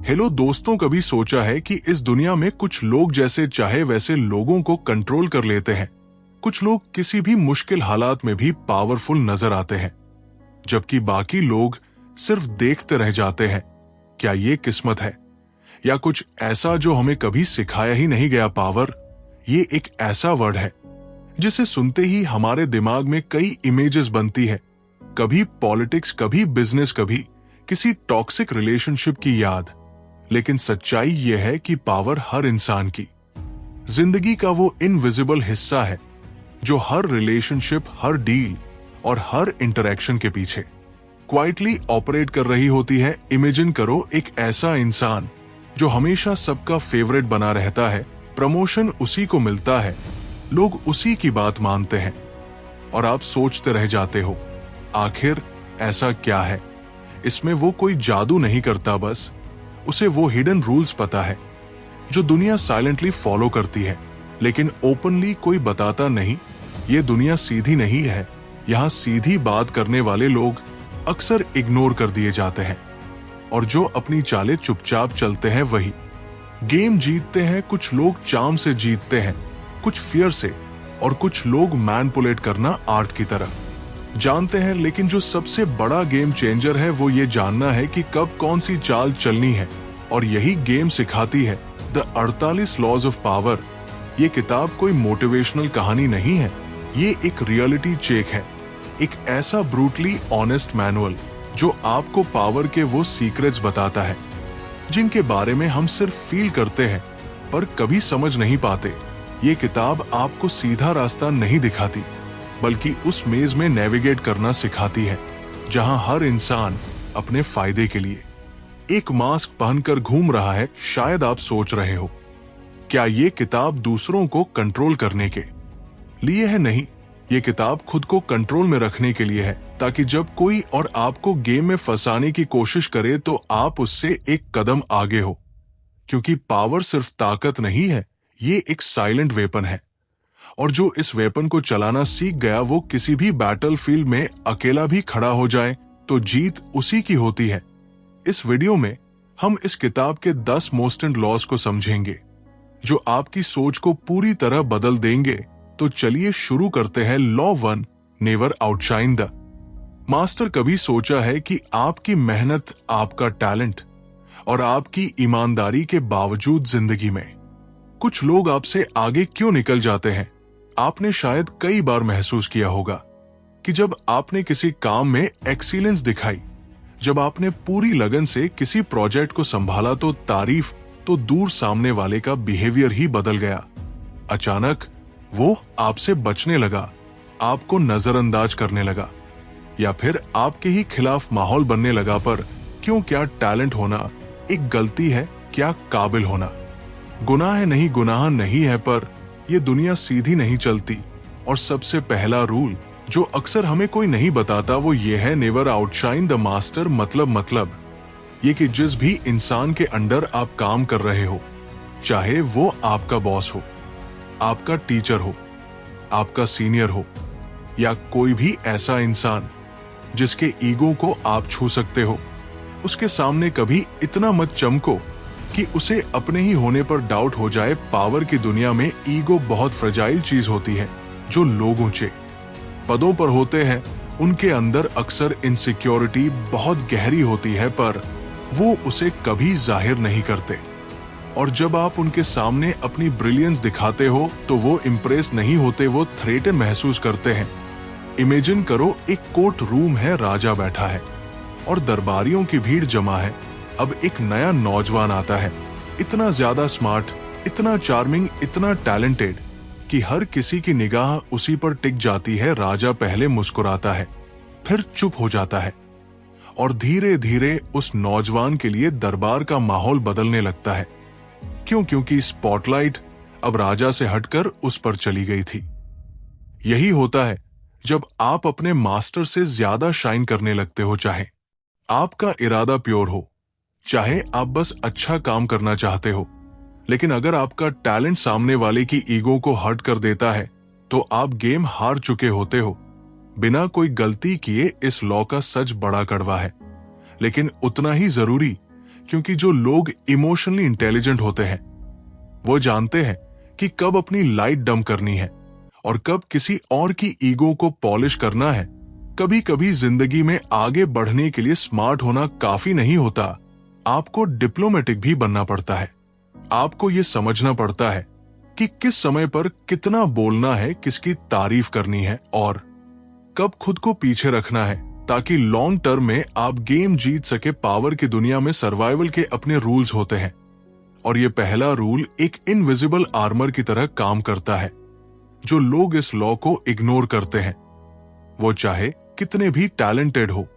Hello दोस्तों, कभी सोचा है कि इस दुनिया में कुछ लोग जैसे चाहे वैसे लोगों को कंट्रोल कर लेते हैं। कुछ लोग किसी भी मुश्किल हालात में भी पावरफुल नजर आते हैं, जबकि बाकी लोग सिर्फ देखते रह जाते हैं। क्या ये किस्मत है या कुछ ऐसा जो हमें कभी सिखाया ही नहीं गया? पावर ये एक ऐसा वर्ड है जिसे सुनते ही हमारे दिमाग में कई इमेजेस बनती है। कभी पॉलिटिक्स, कभी बिजनेस, कभी किसी टॉक्सिक रिलेशनशिप की याद। लेकिन सच्चाई यह है कि पावर हर इंसान की जिंदगी का वो इनविजिबल हिस्सा है जो हर रिलेशनशिप, हर डील और हर इंटरैक्शन के पीछे क्वाइटली ऑपरेट कर रही होती है। इमेजिन करो एक ऐसा इंसान जो हमेशा सबका फेवरेट बना रहता है, प्रमोशन उसी को मिलता है, लोग उसी की बात मानते हैं और आप सोचते रह जाते हो आखिर ऐसा क्या है इसमें? वो कोई जादू नहीं करता, बस उसे वो हिडन रूल्स पता है जो दुनिया साइलेंटली फॉलो करती है, लेकिन ओपनली कोई बताता नहीं। ये दुनिया सीधी नहीं है, यहां सीधी बात करने वाले लोग अक्सर इग्नोर कर दिए जाते हैं और जो अपनी चालें चुपचाप चलते हैं वही गेम जीतते हैं। कुछ लोग चार्म से जीतते हैं, कुछ फियर से, और कुछ लोग मैनिपुलेट करना आर्ट की तरह जानते हैं। लेकिन जो सबसे बड़ा गेम चेंजर है वो ये जानना है कि कब कौन सी चाल चलनी है, और यही गेम सिखाती है द 48 लॉज ऑफ पावर। ये किताब कोई मोटिवेशनल कहानी नहीं है, ये एक रियलिटी चेक है, एक ऐसा ब्रूटली ऑनेस्ट मैनुअल जो आपको पावर के वो सीक्रेट्स बताता है जिनके बारे में हम सिर्फ फील करते हैं पर कभी समझ नहीं पाते। ये किताब आपको सीधा रास्ता नहीं दिखाती, बल्कि उस मेज में नेविगेट करना सिखाती है जहां हर इंसान अपने फायदे के लिए एक मास्क पहनकर घूम रहा है। शायद आप सोच रहे हो, क्या ये किताब दूसरों को कंट्रोल करने के लिए है? नहीं, ये किताब खुद को कंट्रोल में रखने के लिए है, ताकि जब कोई और आपको गेम में फंसाने की कोशिश करे तो आप उससे एक कदम आगे हो। क्योंकि पावर सिर्फ ताकत नहीं है, ये एक साइलेंट वेपन है, और जो इस वेपन को चलाना सीख गया वो किसी भी बैटलफील्ड में अकेला भी खड़ा हो जाए तो जीत उसी की होती है। इस वीडियो में हम इस किताब के 10 मोस्ट लॉज को समझेंगे जो आपकी सोच को पूरी तरह बदल देंगे। तो चलिए शुरू करते हैं। Law 1, never outshine the master. कभी सोचा है कि आपकी मेहनत, आपका टैलेंट और आपकी ईमानदारी के बावजूद जिंदगी में कुछ लोग आपसे आगे क्यों निकल जाते हैं? आपने शायद कई बार महसूस किया होगा कि जब आपने किसी काम में एक्सीलेंस दिखाई, जब आपने पूरी लगन से किसी प्रोजेक्ट को संभाला तो तारीफ तो दूर, सामने वाले का बिहेवियर ही बदल गया। अचानक वो आपसे बचने लगा, आपको नजरअंदाज करने लगा, या फिर आपके ही खिलाफ माहौल बनने लगा। पर क्यों? क्या टैलेंट होना एक गलती है? क्या काबिल होना गुनाह नहीं? गुनाह नहीं है, पर ये दुनिया सीधी नहीं चलती। और सबसे पहला रूल जो अक्सर हमें कोई नहीं बताता वो ये है, नेवर आउटशाइन द मास्टर। मतलब ये कि जिस भी इंसान के अंडर आप काम कर रहे हो, चाहे वो आपका बॉस हो, आपका टीचर हो, आपका सीनियर हो, या कोई भी ऐसा इंसान जिसके ईगो को आप छू सकते हो, उसके सामने कभी इतना मत चमको कि उसे अपने ही होने पर डाउट हो जाए। पावर की दुनिया में ईगो बहुत फ्रेजाइल चीज होती है। जो लोग ऊंचे पदों पर होते हैं उनके अंदर अक्सर इनसिक्योरिटी बहुत गहरी होती है, पर वो उसे कभी जाहिर नहीं करते। और जब आप उनके सामने अपनी ब्रिलियंस दिखाते हो तो वो इम्प्रेस नहीं होते, वो थ्रेटन महसूस करते हैं। इमेजिन करो एक कोर्ट रूम है, राजा बैठा है और दरबारियों की भीड़ जमा है। अब एक नया नौजवान आता है, इतना ज्यादा स्मार्ट, इतना चार्मिंग, इतना टैलेंटेड कि हर किसी की निगाह उसी पर टिक जाती है। राजा पहले मुस्कुराता है, फिर चुप हो जाता है, और धीरे धीरे उस नौजवान के लिए दरबार का माहौल बदलने लगता है। क्यों? क्योंकि स्पॉटलाइट अब राजा से हटकर उस पर चली गई थी। यही होता है जब आप अपने मास्टर से ज्यादा शाइन करने लगते हो। चाहे आपका इरादा प्योर हो, चाहे आप बस अच्छा काम करना चाहते हो, लेकिन अगर आपका टैलेंट सामने वाले की ईगो को हर्ट कर देता है तो आप गेम हार चुके होते हो। बिना कोई गलती किए इस लॉ का सच बड़ा कड़वा है, लेकिन उतना ही जरूरी क्योंकि जो लोग इमोशनली इंटेलिजेंट होते हैं वो जानते हैं कि कब अपनी लाइट डम करनी है और कब किसी और की ईगो को पॉलिश करना है। कभी कभी जिंदगी में आगे बढ़ने के लिए स्मार्ट होना काफी नहीं होता, आपको डिप्लोमेटिक भी बनना पड़ता है। आपको यह समझना पड़ता है कि किस समय पर कितना बोलना है, किसकी तारीफ करनी है और कब खुद को पीछे रखना है, ताकि लॉन्ग टर्म में आप गेम जीत सके। पावर की दुनिया में सर्वाइवल के अपने रूल्स होते हैं और ये पहला रूल एक इनविजिबल आर्मर की तरह काम करता है। जो लोग इस लॉ को इग्नोर करते हैं, वो चाहे कितने भी टैलेंटेड हो,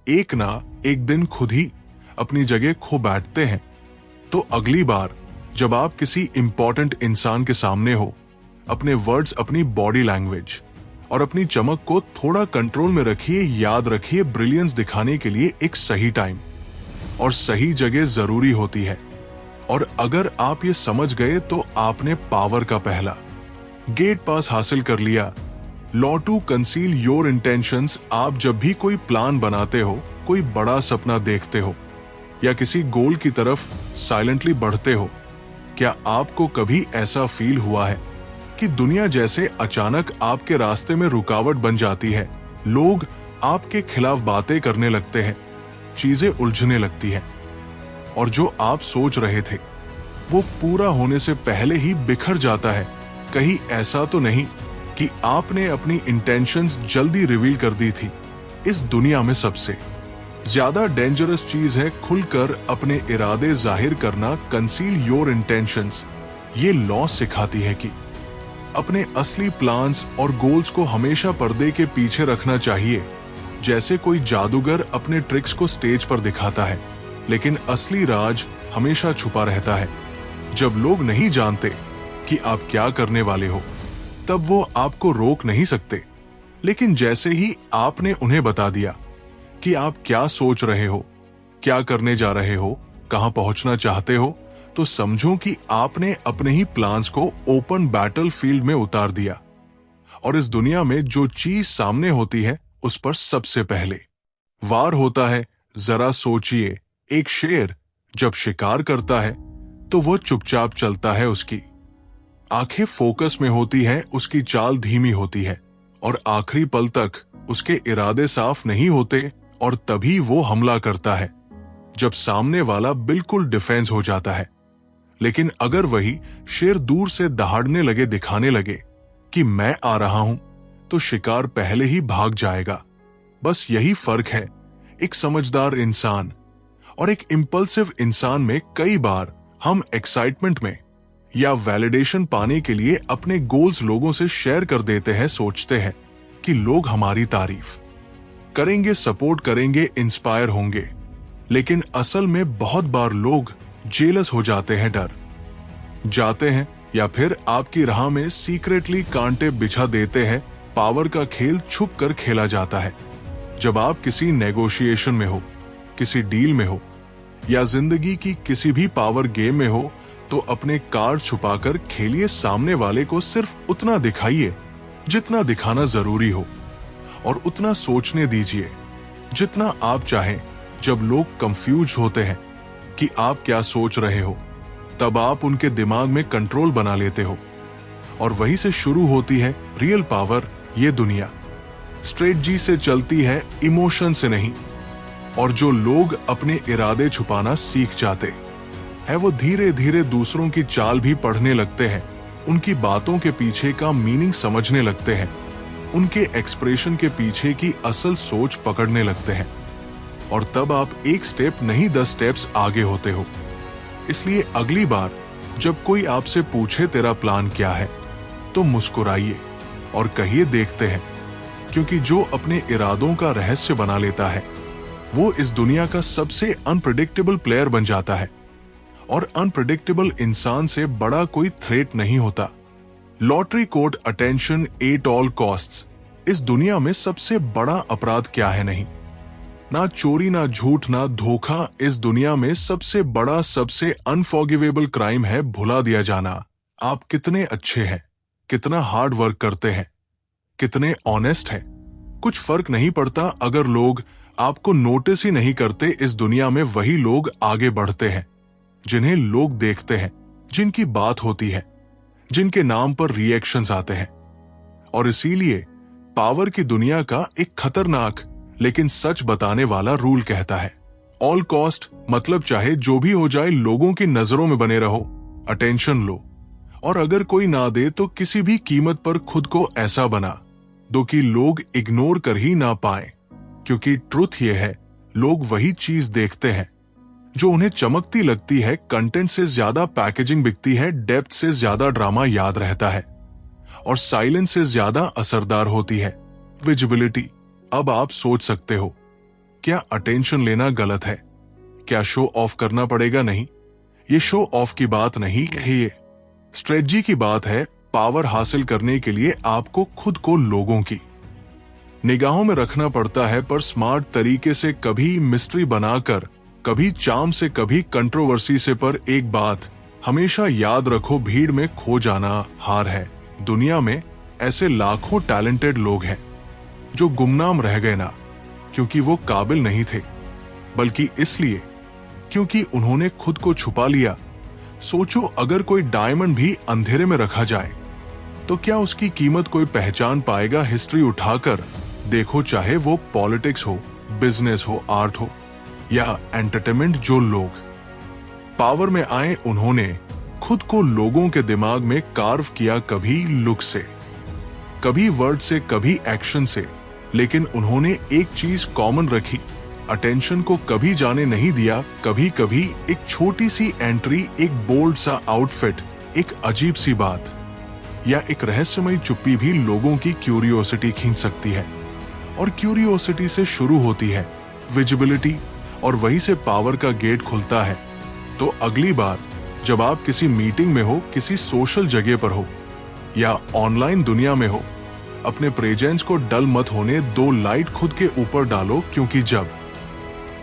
एक ना एक दिन खुद ही अपनी जगह खो बैठते हैं। तो अगली बार जब आप किसी इंपॉर्टेंट इंसान के सामने हो, अपने वर्ड्स, अपनी बॉडी लैंग्वेज और अपनी चमक को थोड़ा कंट्रोल में रखिए। याद रखिए, ब्रिलियंस दिखाने के लिए एक सही टाइम और सही जगह जरूरी होती है। और अगर आप ये समझ गए तो आपने पावर का पहला गेट पास हासिल कर लिया। Law to conceal your intentions. आप जब भी कोई प्लान बनाते हो, कोई बड़ा सपना देखते हो या किसी गोल की तरफ साइलेंटली बढ़ते हो, क्या आपको कभी ऐसा फील हुआ है कि दुनिया जैसे अचानक आपके रास्ते में रुकावट बन जाती है? लोग आपके खिलाफ बातें करने लगते हैं, चीजें उलझने लगती हैं और जो आप सोच रहे थे वो पूरा होने से पहले ही बिखर जाता है। कहीं ऐसा तो नहीं कि आपने अपनी इंटेंशंस जल्दी रिवील कर दी थी? इस दुनिया में सबसे ज्यादा डेंजरस चीज है खुलकर अपने इरादे जाहिर करना। Conceal your intentions. ये लॉ सिखाती है कि अपने असली प्लान्स और गोल्स को हमेशा पर्दे के पीछे रखना चाहिए। जैसे कोई जादूगर अपने ट्रिक्स को स्टेज पर दिखाता है, लेकिन असली राज हमेशा छुपा रहता है। जब लोग नहीं जानते कि आप क्या करने वाले हो, तब वो आपको रोक नहीं सकते। लेकिन जैसे ही आपने उन्हें बता दिया कि आप क्या सोच रहे हो, क्या करने जा रहे हो, कहां पहुंचना चाहते हो, तो समझो कि आपने अपने ही प्लान्स को ओपन बैटलफील्ड में उतार दिया। और इस दुनिया में जो चीज सामने होती है उस पर सबसे पहले वार होता है। जरा सोचिए, एक शेर जब शिकार करता है तो वो चुपचाप चलता है, उसकी आंखें फोकस में होती हैं, उसकी चाल धीमी होती है और आखिरी पल तक उसके इरादे साफ नहीं होते और तभी वो हमला करता है जब सामने वाला बिल्कुल डिफेंस हो जाता है। लेकिन अगर वही शेर दूर से दहाड़ने लगे, दिखाने लगे कि मैं आ रहा हूं, तो शिकार पहले ही भाग जाएगा। बस यही फर्क है एक समझदार इंसान और एक इंपल्सिव इंसान में। कई बार हम एक्साइटमेंट में या वैलिडेशन पाने के लिए अपने गोल्स लोगों से शेयर कर देते हैं, सोचते हैं कि लोग हमारी तारीफ करेंगे, सपोर्ट करेंगे, इंस्पायर होंगे। लेकिन असल में बहुत बार लोग जेलस हो जाते हैं, डर जाते हैं या फिर आपकी राह में सीक्रेटली कांटे बिछा देते हैं। पावर का खेल छुप कर खेला जाता है। जब आप किसी नेगोशिएशन में हो, किसी डील में हो या जिंदगी की किसी भी पावर गेम में हो, तो अपने कार्ड छुपाकर खेलिए। सामने वाले को सिर्फ उतना दिखाइए जितना दिखाना जरूरी हो और उतना सोचने दीजिए जितना आप चाहें। जब लोग कंफ्यूज होते हैं कि आप क्या सोच रहे हो, तब आप उनके दिमाग में कंट्रोल बना लेते हो और वहीं से शुरू होती है रियल पावर। ये दुनिया स्ट्रेटजी से चलती है, इमोशन से नहीं। और जो लोग अपने इरादे छुपाना सीख जाते हैं, वो धीरे धीरे दूसरों की चाल भी पढ़ने लगते हैं, उनकी बातों के पीछे का मीनिंग समझने लगते हैं, उनके एक्सप्रेशन के पीछे की असल सोच पकड़ने लगते हैं। और तब आप एक स्टेप नहीं 10 स्टेप्स आगे होते हो। इसलिए अगली बार जब कोई आपसे पूछे तेरा प्लान क्या है, तो मुस्कुराइए और कहिए देखते हैं। क्योंकि जो अपने इरादों का रहस्य बना लेता है, वो इस दुनिया का सबसे अनप्रेडिक्टेबल प्लेयर बन जाता है। और अनप्रेडिक्टेबल इंसान से बड़ा कोई थ्रेट नहीं होता। Lottery code attention at all costs. इस दुनिया में सबसे बड़ा अपराध क्या है? नहीं, ना चोरी, ना झूठ, ना धोखा। इस दुनिया में सबसे बड़ा, सबसे अनफॉरगिवेबल क्राइम है भुला दिया जाना। आप कितने अच्छे हैं, कितना हार्ड वर्क करते हैं, कितने ऑनेस्ट हैं। कुछ फर्क नहीं पड़ता अगर लोग आपको नोटिस ही नहीं करते इस दुनिया में वही लोग आगे बढ़ते हैं जिन्हें लोग देखते हैं, जिनकी बात होती है, जिनके नाम पर रिएक्शंस आते हैं। और इसीलिए पावर की दुनिया का एक खतरनाक लेकिन सच बताने वाला रूल कहता है, ऑल कॉस्ट, मतलब चाहे जो भी हो जाए लोगों की नजरों में बने रहो, अटेंशन लो, और अगर कोई ना दे तो किसी भी कीमत पर खुद को ऐसा बना दो कि लोग इग्नोर कर ही ना पाए। क्योंकि ट्रुथ ये है, लोग वही चीज देखते हैं जो उन्हें चमकती लगती है। कंटेंट से ज्यादा पैकेजिंग बिकती है, डेप्थ से ज्यादा ड्रामा याद रहता है, और साइलेंस से ज्यादा असरदार होती है विजिबिलिटी। अब आप सोच सकते हो, क्या अटेंशन लेना गलत है? क्या शो ऑफ करना पड़ेगा? नहीं, ये शो ऑफ की बात नहीं है, ये स्ट्रेटजी की बात है। पावर हासिल करने के लिए आपको खुद को लोगों की निगाहों में रखना पड़ता है, पर स्मार्ट तरीके से, कभी मिस्ट्री बनाकर, कभी चार्म से, कभी कंट्रोवर्सी से। पर एक बात हमेशा याद रखो, भीड़ में खो जाना हार है। दुनिया में ऐसे लाखों टैलेंटेड लोग हैं जो गुमनाम रह गए, ना क्योंकि वो काबिल नहीं थे, बल्कि इसलिए क्योंकि उन्होंने खुद को छुपा लिया। सोचो, अगर कोई डायमंड भी अंधेरे में रखा जाए तो क्या उसकी कीमत कोई पहचान पाएगा? हिस्ट्री उठाकर देखो, चाहे वो पॉलिटिक्स हो, बिजनेस हो, आर्ट हो या एंटरटेनमेंट, जो लोग पावर में आए उन्होंने खुद को लोगों के दिमाग में कार्व किया, कभी लुक से, कभी वर्ड से, कभी एक्शन से, लेकिन उन्होंने एक चीज कॉमन रखी, अटेंशन को कभी जाने नहीं दिया। कभी कभी एक छोटी सी एंट्री, एक बोल्ड सा आउटफिट, एक अजीब सी बात या एक रहस्यमयी चुप्पी भी लोगों की क्यूरियोसिटी खींच सकती है। और क्यूरियोसिटी से शुरू होती है विजिबिलिटी, और वहीं से पावर का गेट खुलता है। तो अगली बार जब आप किसी मीटिंग में हो, किसी सोशल जगह पर हो या ऑनलाइन दुनिया में हो, अपने प्रेजेंस को डल मत होने दो, लाइट खुद के ऊपर डालो, क्योंकि जब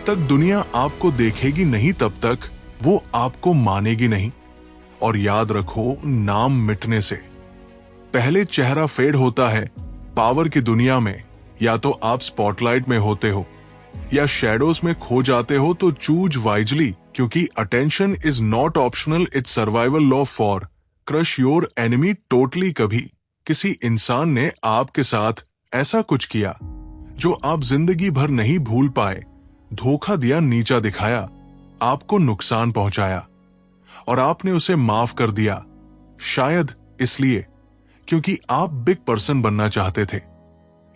तक दुनिया आपको देखेगी नहीं तब तक वो आपको मानेगी नहीं। और याद रखो, नाम मिटने से पहले चेहरा फेड होता है। पावर की दुनिया में या तो आप स्पॉटलाइट में होते हो या शैडोज में खो जाते हो, तो चूज वाइजली, क्योंकि attention is not optional, it's survival law for crush your enemy totally. कभी किसी इंसान ने आपके साथ ऐसा कुछ किया जो आप जिंदगी भर नहीं भूल पाए, धोखा दिया, नीचा दिखाया, आपको नुकसान पहुंचाया, और आपने उसे माफ कर दिया। शायद इसलिए क्योंकि आप बिग पर्सन बनना चाहते थे,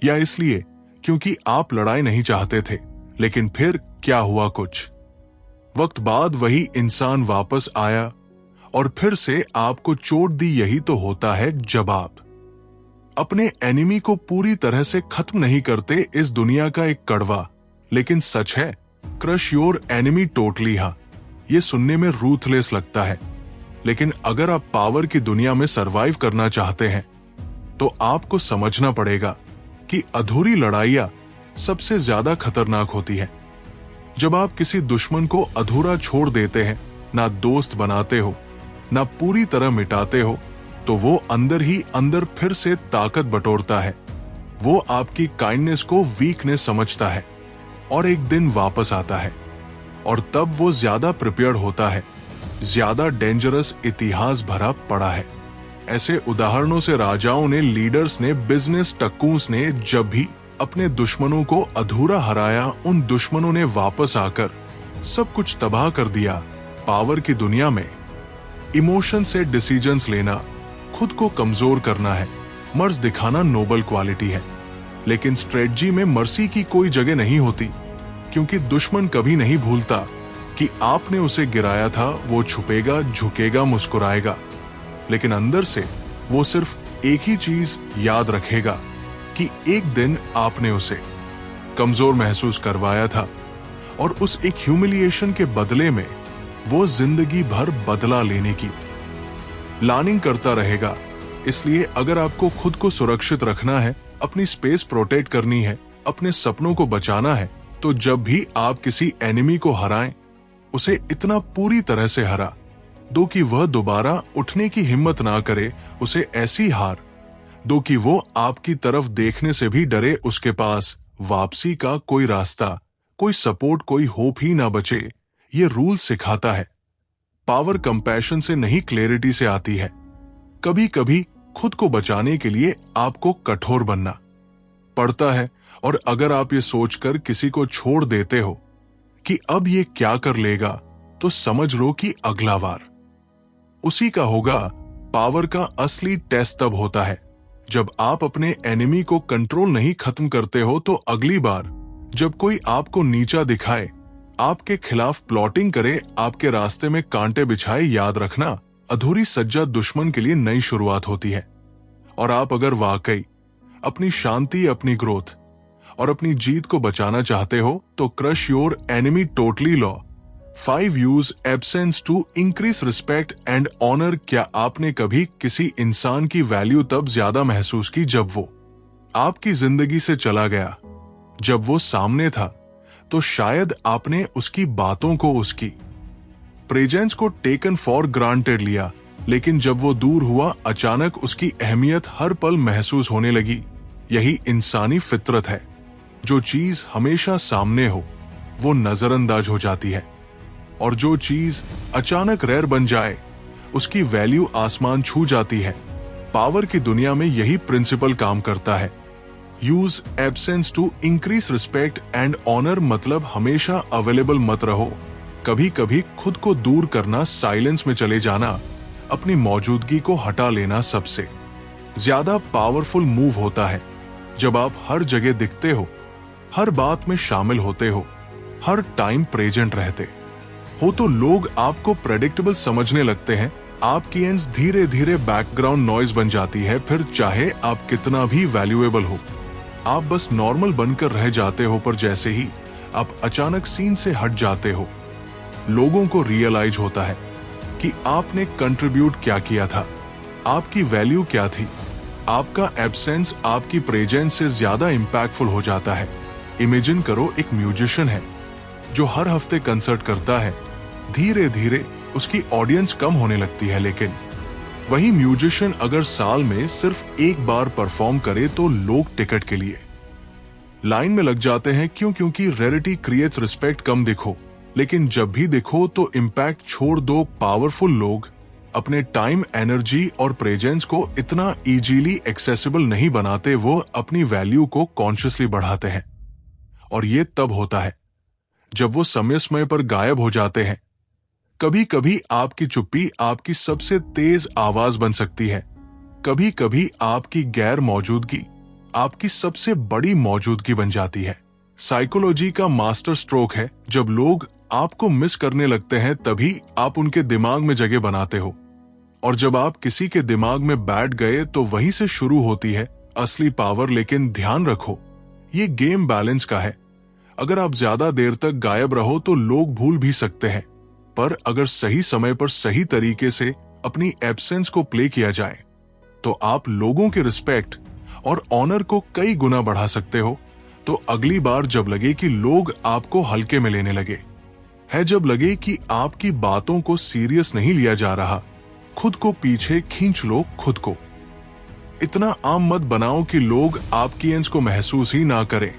या इसलिए क्योंकि आप लड़ाई नहीं चाहते थे। लेकिन फिर क्या हुआ, कुछ वक्त बाद वही इंसान वापस आया और फिर से आपको चोट दी। यही तो होता है जब आप अपने एनिमी को पूरी तरह से खत्म नहीं करते। इस दुनिया का एक कड़वा लेकिन सच है, क्रश योर एनिमी टोटली। हाँ, ये सुनने में रूथलेस लगता है, लेकिन अगर आप पावर की दुनिया में सरवाइव करना चाहते हैं तो आपको समझना पड़ेगा कि अधूरी लड़ाइयां सबसे ज्यादा खतरनाक होती है। जब आप किसी दुश्मन को अधूरा छोड़ देते हैं, ना दोस्त बनाते हो, ना पूरी तरह मिटाते हो, तो वो अंदर ही अंदर फिर से ताकत बटोरता है। वो आपकी काइंडनेस को वीकनेस समझता है और एक दिन वापस आता है, और तब वो ज्यादा प्रिपेयर्ड होता है। ज्यादा डेंजरस इतिहास भरा पड़ा है। ऐसे उदाहरणों से राजाओं ने, लीडर्स ने, बिजनेस टक्कूस ने जब भी अपने दुश्मनों को अधूरा हराया, उन दुश्मनों ने वापस आकर सब कुछ तबाह कर दिया। पावर की दुनिया में इमोशन से डिसीजंस लेना खुद को कमजोर करना है, मर्ज दिखाना नोबल क्वालिटी है। लेकिन स्ट्रेटजी में मर्सी की कोई जगह नहीं होती, क्योंकि दुश्मन कभी नहीं भूलता कि आपने उसे गिराया था। वो छुपेगा, झुकेगा, मुस्कुराएगा, लेकिन अंदर से वो सिर्फ एक ही चीज याद रखेगा कि एक दिन आपने उसे कमजोर महसूस करवाया था, और उस एक ह्यूमिलिएशन के बदले में वो जिंदगी भर बदला लेने की प्लानिंग करता रहेगा। इसलिए अगर आपको खुद को सुरक्षित रखना है, अपनी स्पेस प्रोटेक्ट करनी है, अपने सपनों को बचाना है, तो जब भी आप किसी एनिमी को हराएं, उसे इतना पूरी तरह से हरा दो कि वह दोबारा उठने की हिम्मत ना करे। उसे ऐसी हार दो कि वो आपकी तरफ देखने से भी डरे। उसके पास वापसी का कोई रास्ता कोई सपोर्ट, कोई होप ही ना बचे, ये रूल सिखाता है। पावर कंपैशन से नहीं, क्लैरिटी से आती है। कभी कभी खुद को बचाने के लिए आपको कठोर बनना पड़ता है, और अगर आप ये सोचकर किसी को छोड़ देते हो कि अब ये क्या कर लेगा, तो समझ लो कि अगला वार उसी का होगा। पावर का असली टेस्ट तब होता है जब आप अपने एनिमी को कंट्रोल नहीं खत्म करते हो। तो अगली बार जब कोई आपको नीचा दिखाए, आपके खिलाफ प्लॉटिंग करे, आपके रास्ते में कांटे बिछाए, याद रखना, अधूरी सज्जा दुश्मन के लिए नई शुरुआत होती है। और आप अगर वाकई अपनी शांति, अपनी ग्रोथ और अपनी जीत को बचाना चाहते हो, तो crush your enemy totally law. 5 use absence to increase respect and honour. क्या आपने कभी किसी इंसान की वैल्यू तब ज्यादा महसूस की जब वो आपकी जिंदगी से चला गया? जब वो सामने था तो शायद आपने उसकी बातों को, उसकी प्रेजेंस को टेकन फॉर ग्रांटेड लिया, लेकिन जब वो दूर हुआ, अचानक उसकी अहमियत हर पल महसूस होने लगी। यही इंसानी फितरत है। जो चीज हमेशा सामने हो वो नजरअंदाज हो जाती है, और जो चीज अचानक रेयर बन जाए उसकी वैल्यू आसमान छू जाती है। पावर की दुनिया में यही प्रिंसिपल काम करता है। Use absence to increase respect and honour, मतलब हमेशा अवेलेबल मत रहो। कभी कभी खुद को दूर करना, साइलेंस में चले जाना, अपनी मौजूदगी को हटा लेना सबसे ज्यादा पावरफुल मूव होता है। जब आप हर जगह दिखते हो, हर बात में शामिल होते हो, हर टाइम प्रेजेंट रहते हो, तो लोग आपको प्रेडिक्टेबल समझने लगते हैं। आपकी एंड्स धीरे धीरे बैकग्राउंड नॉइज बन जाती है। फिर चाहे आप कितना भी वैल्यूएबल हो, आप बस नॉर्मल बनकर रह जाते हो। पर जैसे ही आप अचानक सीन से हट जाते हो, लोगों को रियलाइज होता है कि आपने कंट्रीब्यूट क्या किया था, आपकी वैल्यू क्या थी। आपका एब्सेंस आपकी प्रेजेंस से ज्यादा इंपैक्टफुल हो जाता है। इमेजिन करो, एक म्यूजिशियन है जो हर हफ्ते कंसर्ट करता है। धीरे धीरे उसकी ऑडियंस कम होने लगती है, लेकिन वही म्यूजिशियन अगर साल में सिर्फ एक बार परफॉर्म करे तो लोग टिकट के लिए लाइन में लग जाते हैं। क्यों? क्योंकि रेयरिटी क्रिएट्स रिस्पेक्ट। कम दिखो, लेकिन जब भी दिखो तो इम्पैक्ट छोड़ दो। पावरफुल लोग अपने टाइम, एनर्जी और प्रेजेंस को इतना इजीली एक्सेसिबल नहीं बनाते, वो अपनी वैल्यू को कॉन्शियसली बढ़ाते हैं। और ये तब होता है जब वो समय पर गायब हो जाते हैं। कभी कभी आपकी चुप्पी आपकी सबसे तेज आवाज बन सकती है। कभी कभी आपकी गैर मौजूदगी आपकी सबसे बड़ी मौजूदगी बन जाती है। साइकोलॉजी का मास्टर स्ट्रोक है, जब लोग आपको मिस करने लगते हैं तभी आप उनके दिमाग में जगह बनाते हो, और जब आप किसी के दिमाग में बैठ गए तो वहीं से शुरू होती है असली पावर। लेकिन ध्यान रखो, ये गेम बैलेंस का है। अगर आप ज्यादा देर तक गायब रहो तो लोग भूल भी सकते हैं, पर अगर सही समय पर सही तरीके से अपनी एब्सेंस को प्ले किया जाए तो आप लोगों के रिस्पेक्ट और ऑनर को कई गुना बढ़ा सकते हो। तो अगली बार जब लगे कि लोग आपको हल्के में लेने लगे है, जब लगे कि आपकी बातों को सीरियस नहीं लिया जा रहा, खुद को पीछे खींच लो। खुद को इतना आम मत बनाओ कि लोग आपकी एंस को महसूस ही ना करें,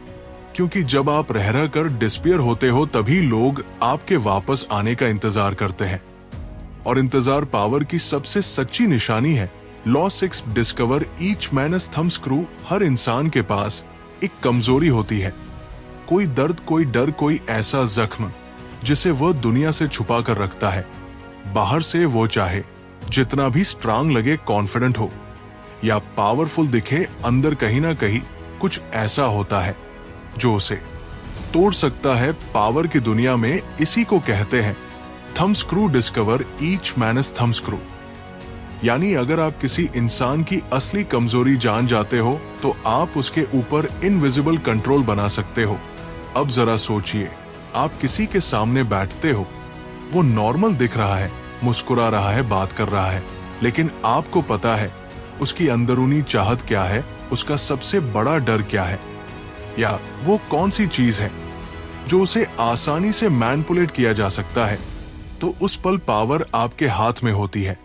क्योंकि जब आप रह कर डिस्पियर होते हो तभी लोग आपके वापस आने का इंतजार करते हैं। और इंतजार पावर की सबसे सच्ची निशानी है। Law 6 discover each man's thumbscrew. हर इंसान के पास एक कमजोरी होती है, कोई दर्द, कोई डर, कोई ऐसा जख्म जिसे वह दुनिया से छुपा कर रखता है। बाहर से वो चाहे जितना भी स्ट्रांग लगे, कॉन्फिडेंट हो या पावरफुल दिखे, अंदर कहीं ना कहीं कुछ ऐसा होता है जो उसे तोड़ सकता है। पावर की दुनिया में इसी को कहते हैं thumb screw discover each man's thumb screw. यानी अगर आप किसी इंसान की असली कमजोरी जान जाते हो तो आप उसके ऊपर इनविजिबल कंट्रोल बना सकते हो। अब जरा सोचिए, आप किसी के सामने बैठते हो, वो नॉर्मल दिख रहा है, मुस्कुरा रहा है, बात कर रहा है, लेकिन आपको पता है उसकी अंदरूनी चाहत क्या है, उसका सबसे बड़ा डर क्या है, या वो कौन सी चीज है जो उसे आसानी से मैनिपुलेट किया जा सकता है। तो उस पल पावर आपके हाथ में होती है,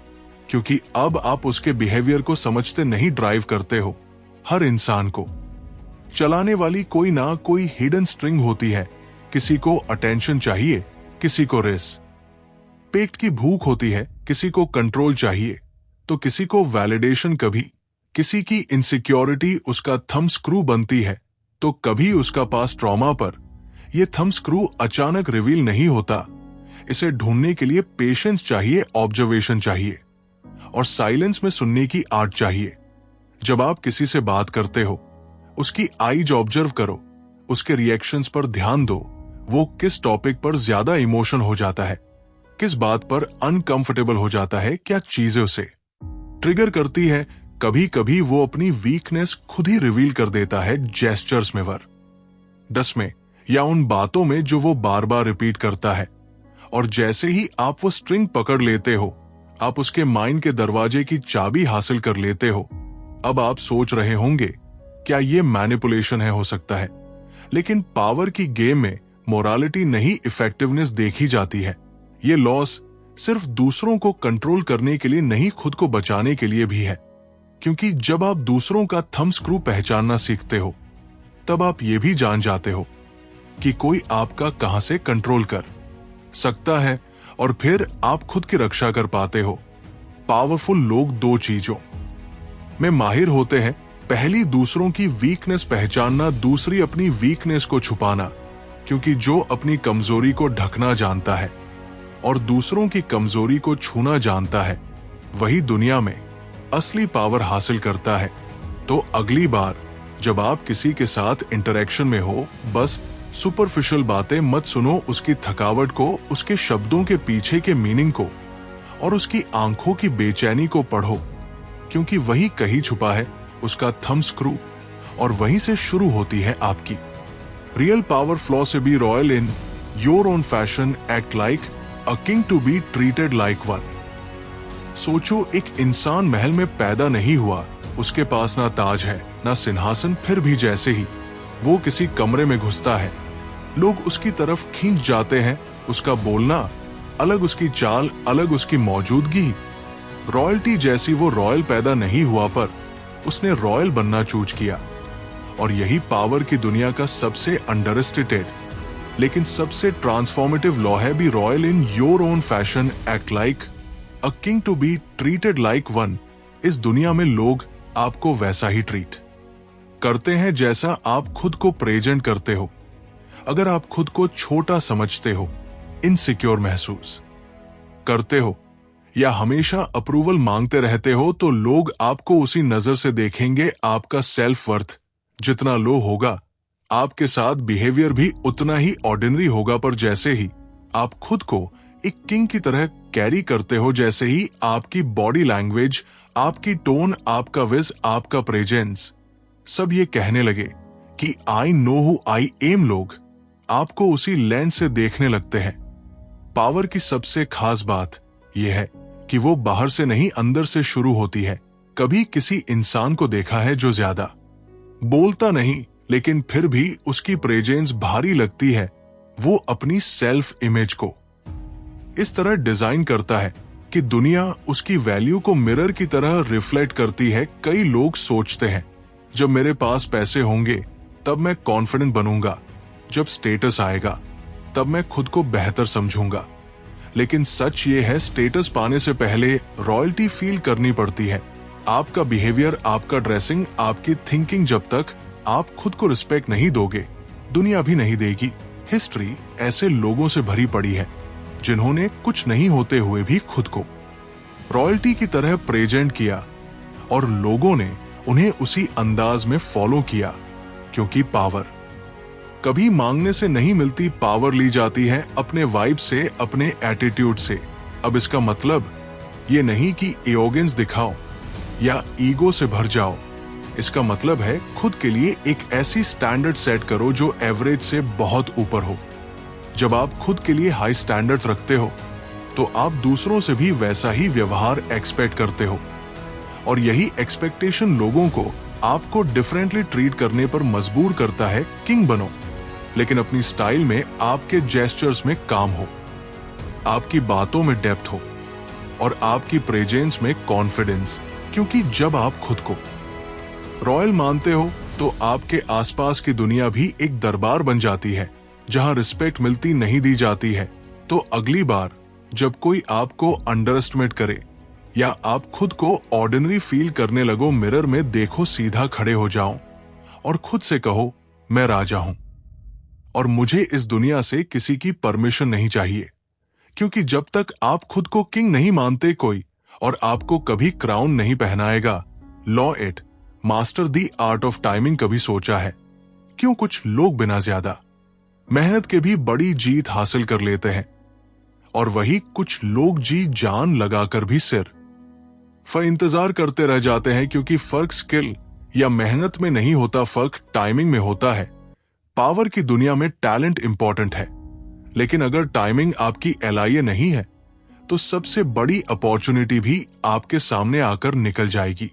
क्योंकि अब आप उसके बिहेवियर को समझते नहीं, ड्राइव करते हो। हर इंसान को चलाने वाली कोई ना कोई हिडन स्ट्रिंग होती है। किसी को अटेंशन चाहिए, किसी को पेट की भूख होती है, किसी को कंट्रोल चाहिए तो किसी को वैलिडेशन। कभी किसी की इनसिक्योरिटी उसका थंब स्क्रू बनती है तो कभी उसका पास ट्रॉमा पर यह थंब स्क्रू अचानक रिवील नहीं होता। इसे ढूंढने के लिए पेशेंस चाहिए, ऑब्जर्वेशन चाहिए और साइलेंस में सुनने की आर्ट चाहिए। जब आप किसी से बात करते हो, उसकी आईज ऑब्जर्व करो, उसके रिएक्शंस पर ध्यान दो। वो किस टॉपिक पर ज्यादा इमोशन हो जाता है, किस बात पर अनकंफर्टेबल हो जाता है, क्या चीजें उसे ट्रिगर करती है। कभी कभी वो अपनी वीकनेस खुद ही रिवील कर देता है, जेस्चर्स में, डस में या उन बातों में जो वो बार बार रिपीट करता है। और जैसे ही आप वो स्ट्रिंग पकड़ लेते हो, आप उसके माइंड के दरवाजे की चाबी हासिल कर लेते हो। अब आप सोच रहे होंगे क्या ये मैनिपुलेशन है, हो सकता है, लेकिन पावर की गेम में मोरालिटी नहीं, इफेक्टिवनेस देखी जाती है। ये लॉस सिर्फ दूसरों को कंट्रोल करने के लिए नहीं, खुद को बचाने के लिए भी है। क्योंकि जब आप दूसरों का थंब स्क्रू पहचानना सीखते हो, तब आप ये भी जान जाते हो कि कोई आपका कहां से कंट्रोल कर सकता है और फिर आप खुद की रक्षा कर पाते हो। पावरफुल लोग दो चीजों में माहिर होते हैं। पहली, दूसरों की वीकनेस पहचानना, दूसरी अपनी वीकनेस को छुपाना। क्योंकि जो अपनी कमजोरी को ढकना जानता है और दूसरों की कमजोरी को छूना जानता है, वही दुनिया में असली पावर हासिल करता है। तो अगली बार जब आप किसी के साथ इंटरेक्शन में हो, बस सुपरफिशियल बातें मत सुनो, उसकी थकावट को, उसके शब्दों के पीछे के मीनिंग को और उसकी आंखों की बेचैनी को पढ़ो। क्योंकि वही कहीं छुपा है उसका थंब स्क्रू और वहीं से शुरू होती है आपकी रियल पावर। फ्लॉ से be royal in your own fashion, act like a king to be treated like one. सोचो, एक इंसान महल में पैदा नहीं हुआ, उसके पास ना ताज है ना सिंहासन, फिर भी जैसे ही वो किसी कमरे में घुसता है, लोग उसकी तरफ खींच जाते हैं। उसका बोलना अलग, उसकी चाल अलग, उसकी मौजूदगी। रॉयल्टी जैसी वो रॉयल पैदा नहीं हुआ, पर उसने रॉयल बनना चूज किया। और यही पावर की दुनिया का सबसे अंडरएस्टिमेटेड लेकिन सबसे ट्रांसफॉर्मेटिव लॉ है, be royal in your own fashion, act like a king to be treated like one. इस दुनिया में लोग आपको वैसा ही ट्रीट करते हैं जैसा आप खुद को प्रेजेंट करते हो। अगर आप खुद को छोटा समझते हो, इनसिक्योर महसूस करते हो या हमेशा अप्रूवल मांगते रहते हो, तो लोग आपको उसी नजर से देखेंगे। आपका सेल्फ वर्थ जितना लो होगा, आपके साथ बिहेवियर भी उतना ही ऑर्डिनरी होगा। पर जैसे ही आप खुद को एक किंग की तरह कैरी करते हो, जैसे ही आपकी बॉडी लैंग्वेज, आपकी टोन, आपका विज, आपका प्रेजेंस सब ये कहने लगे कि I know who I am, लोग आपको उसी लेंस से देखने लगते हैं। पावर की सबसे खास बात यह है कि वो बाहर से नहीं, अंदर से शुरू होती है। कभी किसी इंसान को देखा है जो ज्यादा बोलता नहीं, लेकिन फिर भी उसकी प्रेजेंस भारी लगती है। वो अपनी सेल्फ इमेज को इस तरह डिजाइन करता है कि दुनिया उसकी वैल्यू को मिरर की तरह रिफ्लेक्ट करती है। कई लोग सोचते हैं जब मेरे पास पैसे होंगे तब मैं कॉन्फिडेंट बनूंगा, जब स्टेटस आएगा तब मैं खुद को बेहतर समझूंगा। लेकिन सच ये है, स्टेटस पाने से पहले रॉयल्टी फील करनी पड़ती है। आपका बिहेवियर, आपका ड्रेसिंग, आपकी थिंकिंग, जब तक आप खुद को रिस्पेक्ट नहीं दोगे, दुनिया भी नहीं देगी। हिस्ट्री ऐसे लोगों से भरी पड़ी है जिन्होंने कुछ नहीं होते हुए भी खुद को रॉयल्टी की तरह प्रेजेंट किया और लोगों ने उन्हें उसी अंदाज में फॉलो किया। क्योंकि पावर कभी मांगने से नहीं मिलती, पावर ली जाती है अपने वाइब से, अपने एटीट्यूड से। अब इसका मतलब ये नहीं कि एरोगेंस दिखाओ या ईगो से भर जाओ। इसका मतलब है खुद के लिए एक ऐसी स्टैंडर्ड सेट करो जो एवरेज से बहुत ऊपर हो। जब आप खुद के लिए हाई स्टैंडर्ड्स रखते हो तो आप दूसरों से भी वैसा ही व्यवहार एक्सपेक्ट करते हो और यही एक्सपेक्टेशन लोगों को आपको डिफरेंटली ट्रीट करने पर मजबूर करता है। किंग बनो, लेकिन अपनी स्टाइल में, आपके जेस्चर्स में काम हो, आपकी बातों में डेप्थ हो और आपकी प्रेजेंस में कॉन्फिडेंस। क्योंकि जब आप खुद को रॉयल मानते हो तो आपके आसपास की दुनिया भी एक दरबार बन जाती है। जहां रिस्पेक्ट मिलती नहीं दी जाती है, तो अगली बार जब कोई आपको अंडर एस्टिमेट करे या आप खुद को ऑर्डिनरी फील करने लगो, मिरर में देखो, सीधा खड़े हो जाओ और खुद से कहो, मैं राजा हूं और मुझे इस दुनिया से किसी की परमिशन नहीं चाहिए। क्योंकि जब तक आप खुद को किंग नहीं मानते कोई और आपको कभी क्राउन नहीं पहनाएगा। Law it master the art of timing कभी सोचा है क्यों कुछ लोग बिना ज्यादा मेहनत के भी बड़ी जीत हासिल कर लेते हैं और वही कुछ लोग जी जान लगाकर भी सिर्फ इंतजार करते रह जाते हैं? क्योंकि फर्क स्किल या मेहनत में नहीं होता, फर्क टाइमिंग में होता है। पावर की दुनिया में टैलेंट इंपॉर्टेंट है, लेकिन अगर टाइमिंग आपकी एलआईए नहीं है तो सबसे बड़ी अपॉर्चुनिटी भी आपके सामने आकर निकल जाएगी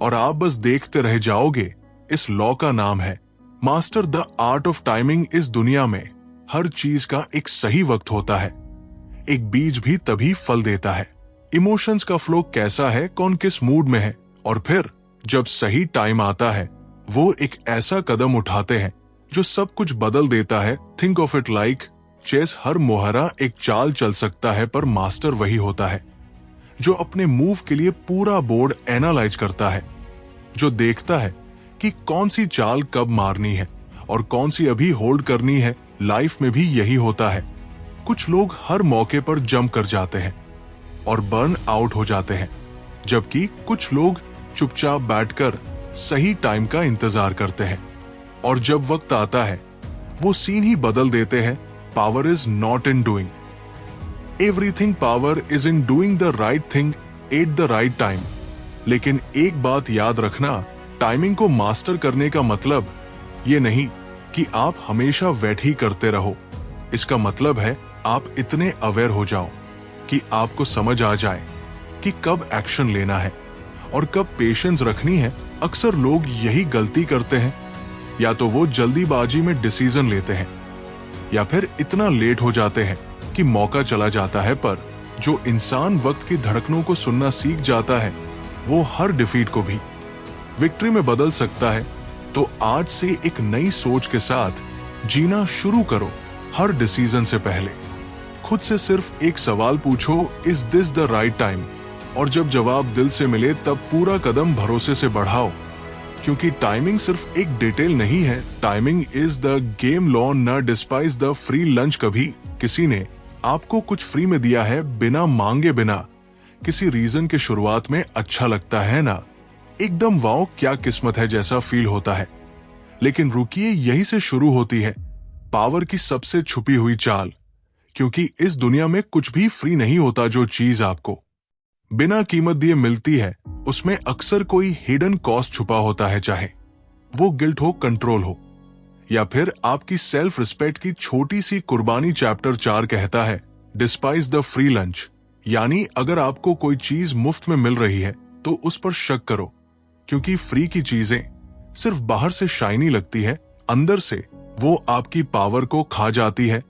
और आप बस देखते रह जाओगे। इस लॉ का नाम है master the art of timing. इस दुनिया में हर चीज का एक सही वक्त होता है। एक बीज भी तभी फल देता है। इमोशंस का फ्लो कैसा है, कौन किस मूड में है, और फिर जब सही टाइम आता है वो एक ऐसा कदम उठाते हैं जो सब कुछ बदल देता है। Think of it like chess. हर मोहरा एक चाल चल सकता है, पर मास्टर वही होता है जो अपने मूव के लिए पूरा बोर्ड एनालाइज करता है, जो देखता है कि कौन सी चाल कब मारनी है और कौन सी अभी होल्ड करनी है। लाइफ में भी यही होता है। कुछ लोग हर मौके पर जंप कर जाते हैं और बर्न आउट हो जाते हैं, जबकि कुछ लोग चुपचाप बैठकर सही टाइम का इंतजार करते हैं और जब वक्त आता है वो सीन ही बदल देते हैं। Power is not in doing everything, power is in doing the right thing at the right time. लेकिन एक बात याद रखना, टाइमिंग को मास्टर करने का मतलब ये नहीं कि आप हमेशा वेट ही करते रहो। इसका मतलब है आप इतने अवेयर हो जाओ कि आपको समझ आ जाए कि कब एक्शन लेना है और कब पेशेंस रखनी है। अक्सर लोग यही गलती करते हैं, या तो वो जल्दीबाजी में डिसीजन लेते हैं या फिर इतना लेट हो जाते हैं कि मौका चला जाता है। पर जो इंसान वक्त की धड़कनों को सुनना सीख जाता है वो हर डिफीट को भी विक्ट्री में बदल सकता है। तो आज से एक नई सोच के साथ जीना शुरू करो। हर डिसीजन से पहले खुद से सिर्फ एक सवाल पूछो, is this the right time? और जब जवाब दिल से मिले तब पूरा कदम भरोसे से बढ़ाओ, क्योंकि टाइमिंग सिर्फ एक डिटेल नहीं है। Timing is the game law. न डिस्पाइज द फ्री लंच। कभी किसी ने आपको कुछ फ्री में दिया है बिना मांगे, बिना किसी रीजन के, शुरुआत में अच्छा लगता है ना, एकदम वाओ क्या किस्मत है जैसा फील होता है। लेकिन रुकिए, यही से शुरू होती है पावर की सबसे छुपी हुई चाल। क्योंकि इस दुनिया में कुछ भी फ्री नहीं होता। जो चीज आपको बिना कीमत दिए मिलती है उसमें अक्सर कोई हिडन कॉस्ट छुपा होता है, चाहे वो गिल्ट हो, कंट्रोल हो या फिर आपकी सेल्फ रिस्पेक्ट की छोटी सी कुर्बानी। चैप्टर 4 कहता है डिस्पाइज द फ्री लंच, यानी अगर आपको कोई चीज मुफ्त में मिल रही है तो उस पर शक करो, क्योंकि फ्री की चीजें सिर्फ बाहर से शाइनी लगती है, अंदर से वो आपकी पावर को खा जाती है।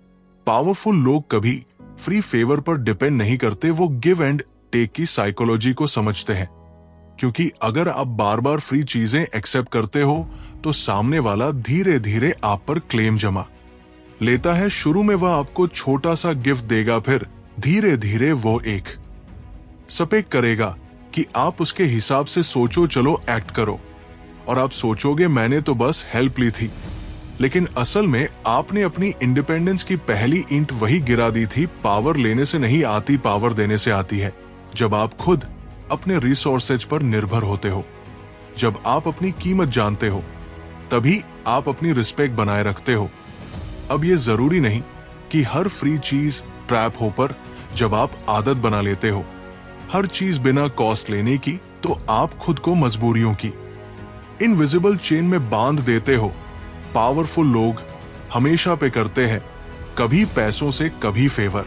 पावरफुल लोग कभी फ्री फेवर पर डिपेंड नहीं करते, वो गिव एंड टेक की साइकोलॉजी को समझते हैं। क्योंकि अगर आप बार बार फ्री चीजें एक्सेप्ट करते हो तो सामने वाला धीरे धीरे आप पर क्लेम जमा लेता है। शुरू में वह आपको छोटा सा गिफ्ट देगा, फिर धीरे धीरे वो एक सपेक करेगा कि आप उसके हिसाब से सोचो, चलो एक्ट करो। और आप सोचोगे मैंने तो बस हेल्प ली थी, लेकिन असल में आपने अपनी इंडिपेंडेंस की पहली ईंट वही गिरा दी थी। पावर लेने से नहीं आती, पावर देने से आती है। जब आप खुद अपने रिसोर्सेज पर निर्भर होते हो, जब आप अपनी कीमत जानते हो, तभी आप अपनी रिस्पेक्ट बनाए रखते हो। अब ये जरूरी नहीं कि हर फ्री चीज ट्रैप हो, पर जब आप आदत बना लेते हो हर चीज बिना कॉस्ट लेने की, तो आप खुद को मजबूरियों की इनविजिबल चेन में बांध देते हो। पावरफुल लोग हमेशा पे करते हैं, कभी पैसों से, कभी फेवर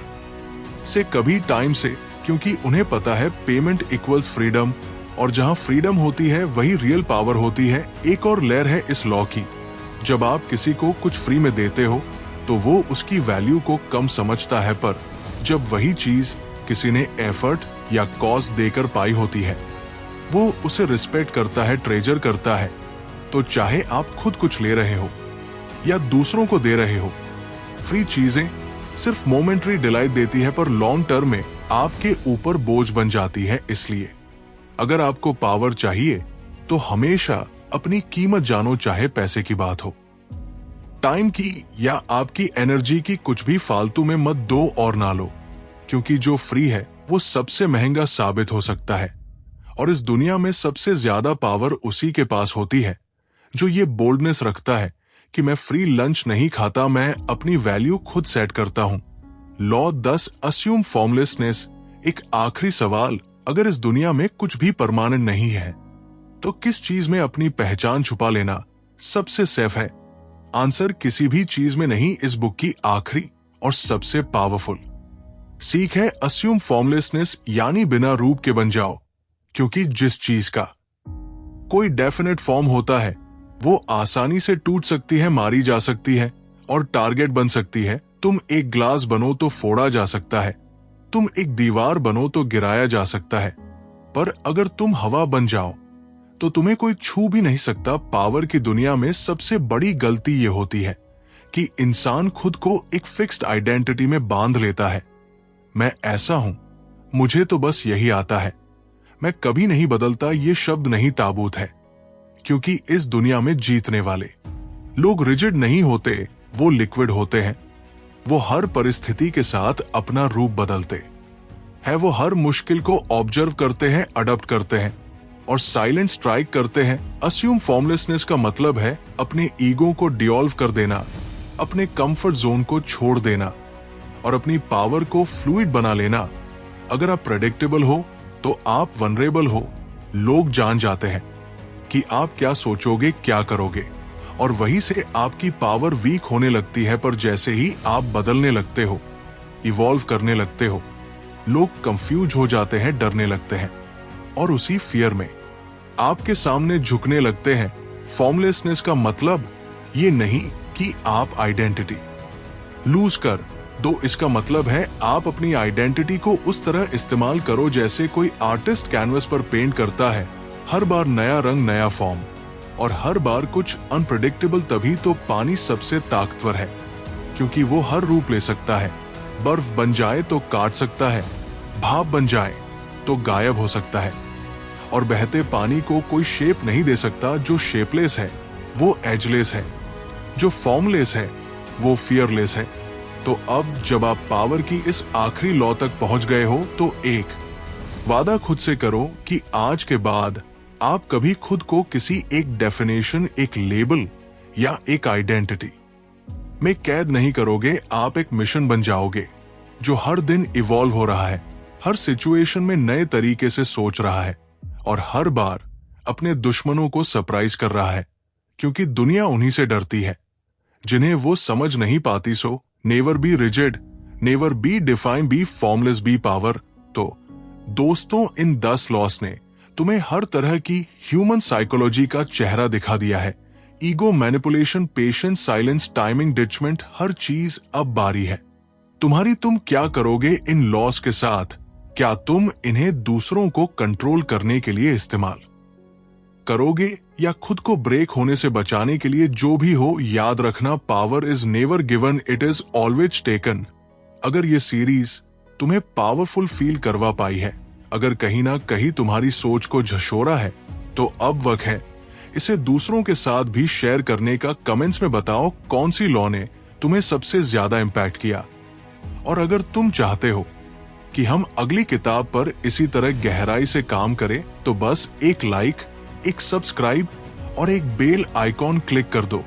से, कभी टाइम से, क्योंकि उन्हें पता है पेमेंट इक्वल्स फ्रीडम, और जहां फ्रीडम होती है वही रियल पावर होती है। एक और लेयर है इस लॉ की, जब आप किसी को कुछ फ्री में देते हो तो वो उसकी वैल्यू को कम समझता है, पर जब वही चीज किसी ने एफर्ट या कॉस्ट देकर पाई होती है वो उसे रिस्पेक्ट करता है, ट्रेजर करता है। तो चाहे आप खुद कुछ ले रहे हो या दूसरों को दे रहे हो, फ्री चीजें सिर्फ मोमेंटरी डिलाइट देती है पर लॉन्ग टर्म में आपके ऊपर बोझ बन जाती है। इसलिए अगर आपको पावर चाहिए तो हमेशा अपनी कीमत जानो, चाहे पैसे की बात हो, टाइम की या आपकी एनर्जी की। कुछ भी फालतू में मत दो और ना लो, क्योंकि जो फ्री है वो सबसे महंगा साबित हो सकता है। और इस दुनिया में सबसे ज्यादा पावर उसी के पास होती है जो ये बोल्डनेस रखता है कि मैं फ्री लंच नहीं खाता, मैं अपनी वैल्यू खुद सेट करता हूं। Law 10 assume formlessness. एक आखिरी सवाल, अगर इस दुनिया में कुछ भी परमानेंट नहीं है तो किस चीज में अपनी पहचान छुपा लेना सबसे सेफ है? आंसर किसी भी चीज में नहीं। इस बुक की आखिरी और सबसे पावरफुल सीख है अस्यूम फॉर्मलेसनेस, यानी बिना रूप के बन जाओ। क्योंकि जिस चीज का कोई डेफिनेट फॉर्म होता है वो आसानी से टूट सकती है, मारी जा सकती है और टारगेट बन सकती है। तुम एक ग्लास बनो तो फोड़ा जा सकता है, तुम एक दीवार बनो तो गिराया जा सकता है, पर अगर तुम हवा बन जाओ तो तुम्हें कोई छू भी नहीं सकता। पावर की दुनिया में सबसे बड़ी गलती ये होती है कि इंसान खुद को एक फिक्स्ड आइडेंटिटी में बांध लेता है। मैं ऐसा हूं, मुझे तो बस यही आता है, मैं कभी नहीं बदलता। ये शब्द नहीं ताबूत है, क्योंकि इस दुनिया में जीतने वाले लोग रिजिड नहीं होते, वो लिक्विड होते हैं। वो हर परिस्थिति के साथ अपना रूप बदलते हैं। वो हर मुश्किल को ऑब्जर्व करते हैं, अडॉप्ट करते हैं और साइलेंट स्ट्राइक करते हैं। अस्यूम फॉर्मलेसनेस का मतलब है अपने ईगो को डिसॉल्व कर देना, अपने कंफर्ट जोन को छोड़ देना और अपनी पावर को फ्लूइड बना लेना। अगर आप प्रेडिक्टेबल हो तो आप वनरेबल हो। लोग जान जाते हैं कि आप क्या सोचोगे, क्या करोगे, और वहीं से आपकी पावर वीक होने लगती है। पर जैसे ही आप बदलने लगते हो, इवॉल्व करने लगते हो, लोग कंफ्यूज हो जाते हैं, डरने लगते हैं और उसी फियर में आपके सामने झुकने लगते हैं। फॉर्मलेसनेस का मतलब ये नहीं कि आप आइडेंटिटी लूज कर दो, इसका मतलब है आप अपनी आइडेंटिटी को उस तरह इस्तेमाल करो जैसे कोई आर्टिस्ट कैनवस पर पेंट करता है। हर बार नया रंग, नया फॉर्म और हर बार कुछ अनप्रेडिक्टेबल। तभी तो पानी सबसे ताकतवर है, क्योंकि वो हर रूप ले सकता है। बर्फ बन जाए तो काट सकता है, भाप बन जाए तो गायब हो सकता है, और बहते पानी को कोई शेप नहीं दे सकता। जो शेपलेस है वो एजलेस है, जो फॉर्मलेस है वो फियरलेस है। तो अब जब आप पावर की इस आखिरी लॉ तक पहुंच गए हो तो एक वादा खुद से करो कि आज के बाद आप कभी खुद को किसी एक डेफिनेशन, एक लेबल या एक आइडेंटिटी में कैद नहीं करोगे। आप एक मिशन बन जाओगे जो हर दिन इवॉल्व हो रहा है, हर सिचुएशन में नए तरीके से सोच रहा है और हर बार अपने दुश्मनों को सरप्राइज कर रहा है। क्योंकि दुनिया उन्हीं से डरती है जिन्हें वो समझ नहीं पाती। So never be rigid, never be define, be formless, be power. तो दोस्तों, इन 10 लॉस ने तुम्हें हर तरह की ह्यूमन साइकोलॉजी का चेहरा दिखा दिया है। Ego, manipulation, patience, silence, timing, detachment, हर चीज अब बारी है तुम्हारी। तुम क्या करोगे इन लॉस के साथ? क्या तुम इन्हें दूसरों को कंट्रोल करने के लिए इस्तेमाल करोगे या खुद को ब्रेक होने से बचाने के लिए? जो भी हो, याद रखना, power is never given, it is always taken. अगर ये सीरीज तुम्हें पावरफुल फील करवा पाई है, अगर कहीं ना कहीं तुम्हारी सोच को झशोरा है, तो अब वक्त है इसे दूसरों के साथ भी शेयर करने का। कमेंट्स में बताओ कौन सी लॉ ने तुम्हें सबसे ज्यादा इंपैक्ट किया। और अगर तुम चाहते हो कि हम अगली किताब पर इसी तरह गहराई से काम करें, तो बस एक लाइक, एक सब्सक्राइब और एक बेल आइकॉन क्लिक कर दो।